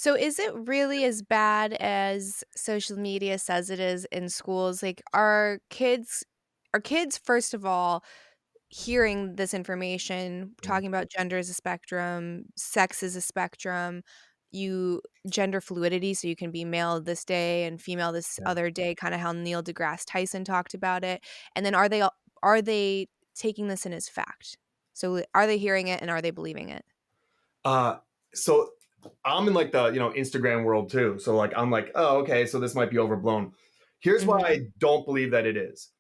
So is it really as bad as social media says it is in schools? Like, are kids first of all hearing this information, Mm, talking about gender as a spectrum, sex as a spectrum, you gender fluidity, so you can be male this day and female this yeah. other day, kind of how Neil deGrasse Tyson talked about it. And then are they taking this in as fact? So are they hearing it and are they believing it? Uh, so I'm in like the Instagram world too. So like I'm like, oh, okay, so this might be overblown. Here's why I Mhm. don't believe that it is.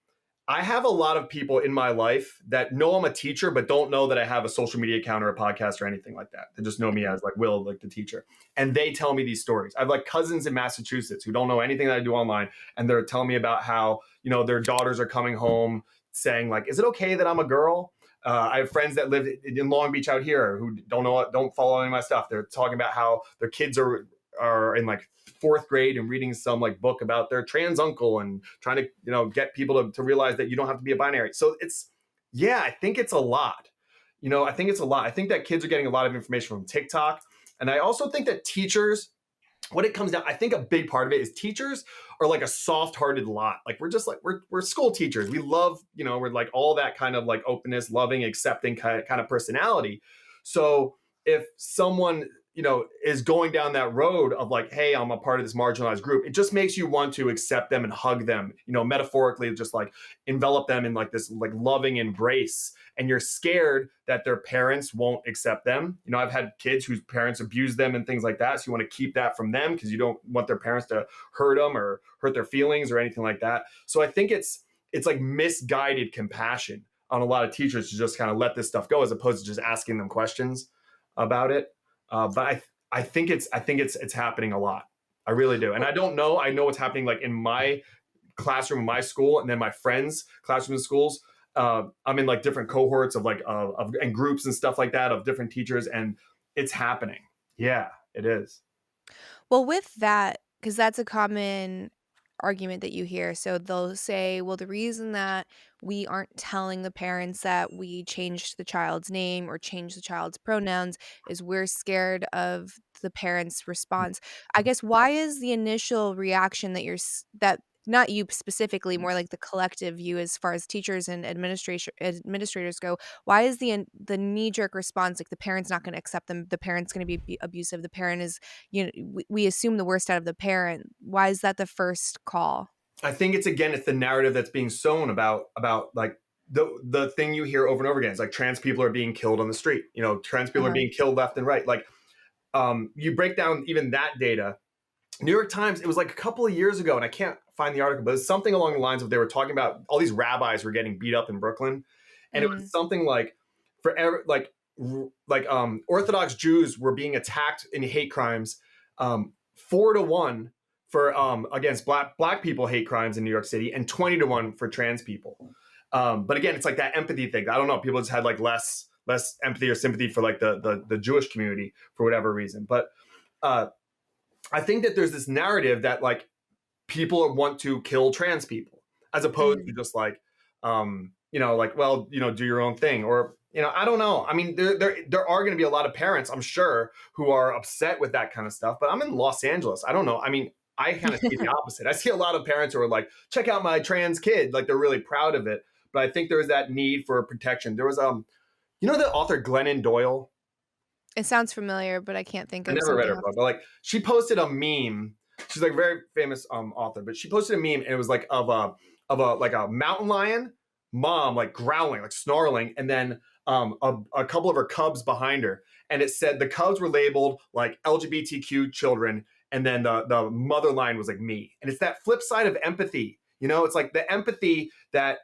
I have a lot of people in my life that know I'm a teacher, but don't know that I have a social media account or a podcast or anything like that. They just know me Mhm. as like Will, like the teacher. And they tell me these stories. I have like cousins in Massachusetts who don't know anything that I do online. And they're telling me about how, their daughters are coming home saying like, is it okay that I'm a girl? I have friends that live in Long Beach out here who don't follow any of my stuff. They're talking about how their kids are in like fourth grade and reading some like book about their trans uncle and trying to get people to realize that you don't have to be a binary. So yeah, I think it's a lot. I think it's a lot. I think that kids are getting a lot of information from TikTok, and I also think that teachers, what it comes down, I think a big part of it is teachers are like a soft-hearted lot. Like we're just like we're school teachers. We love, we're like all that kind of like openness, loving, accepting kind of personality. So if someone, is going down that road of like, hey, I'm a part of this marginalized group, it just makes you want to accept them and hug them, metaphorically, just like envelop them in like this like loving embrace. And you're scared that their parents won't accept them. I've had kids whose parents abuse them and things like that. So you want to keep that from them because you don't want their parents to hurt them or hurt their feelings or anything like that. So I think it's like misguided compassion on a lot of teachers to just kind of let this stuff go as opposed to just asking them questions about it. But I think it's happening a lot. I really do, and I don't know. I know what's happening like in my classroom in my school, and then my friends' classroom and schools. I'm in like different cohorts of like and groups and stuff like that of different teachers, and it's happening. Yeah, it is. Well, with that, because that's a common argument that you hear. So they'll say, well, the reason that we aren't telling the parents that we changed the child's name or changed the child's pronouns is we're scared of the parents' response. I guess why is the initial reaction that that not you specifically, more like the collective view as far as teachers and administrators go, why is the knee jerk response like the parent's not going to accept them, the parent's going to be abusive, the parent is, we assume the worst out of the parent. Why is that the first call? I think it's the narrative that's being sown about like the thing you hear over and over again. It's like trans people are being killed on the street. Trans people are Uh-huh. being killed left and right. Like you break down even that data. New York Times, it was like a couple of years ago, and I can't find the article, but it's something along the lines of they were talking about all these rabbis were getting beat up in Brooklyn, and it Mm. was something like Orthodox Jews were being attacked in hate crimes, 4-1 for against black people hate crimes in New York City, and 20-1 for trans people. But again, it's like that empathy thing. I don't know. People just had like less empathy or sympathy for like the Jewish community for whatever reason, but. Uh, I think that there's this narrative that like people want to kill trans people as opposed to Mm. just like, like, well, do your own thing. Or, I don't know. I mean, there are going to be a lot of parents, I'm sure, who are upset with that kind of stuff. But I'm in Los Angeles. I don't know. I mean, I kind of see the opposite. I see a lot of parents who are like, check out my trans kid. Like they're really proud of it. But I think there is that need for protection. There was, the author Glennon Doyle. It sounds familiar, but I can't think I of never read something her else. book, but like she posted a meme. She's like a very famous author, but she posted a meme and it was like of a like a mountain lion mom like growling, like snarling, and then a couple of her cubs behind her, and it said the cubs were labeled like LGBTQ children, and then the mother lion was like me, and it's that flip side of empathy. It's like the empathy that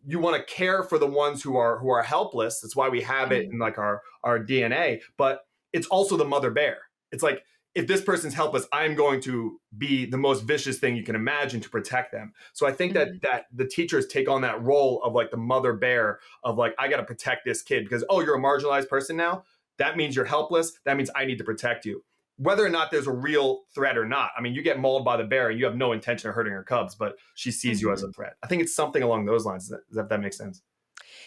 you want to care for the ones who are helpless. That's why we have it Mhm. in like our DNA, but it's also the mother bear. It's like if this person's helpless, I'm going to be the most vicious thing you can imagine to protect them. So I think that Mhm. the teachers take on that role of like the mother bear of like I got to protect this kid because oh you're a marginalized person now. That means you're helpless. That means I need to protect you. Whether or not there's a real threat or not. I mean, you get mauled by the bear and you have no intention of hurting her cubs, but she sees you as Mhm. a threat. I think it's something along those lines. Does that make sense?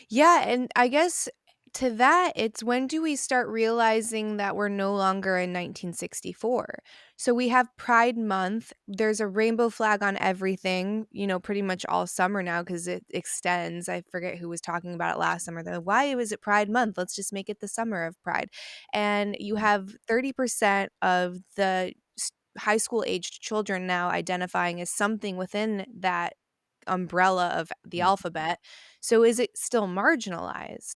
Yeah, and I guess To that, it's when do we start realizing that we're no longer in 1964? So we have Pride Month. There's a rainbow flag on everything, pretty much all summer now because it extends. I forget who was talking about it last summer. They're like, why was it Pride Month? Let's just make it the summer of Pride. And you have 30% of the high school aged children now identifying as something within that umbrella of the alphabet. So is it still marginalized?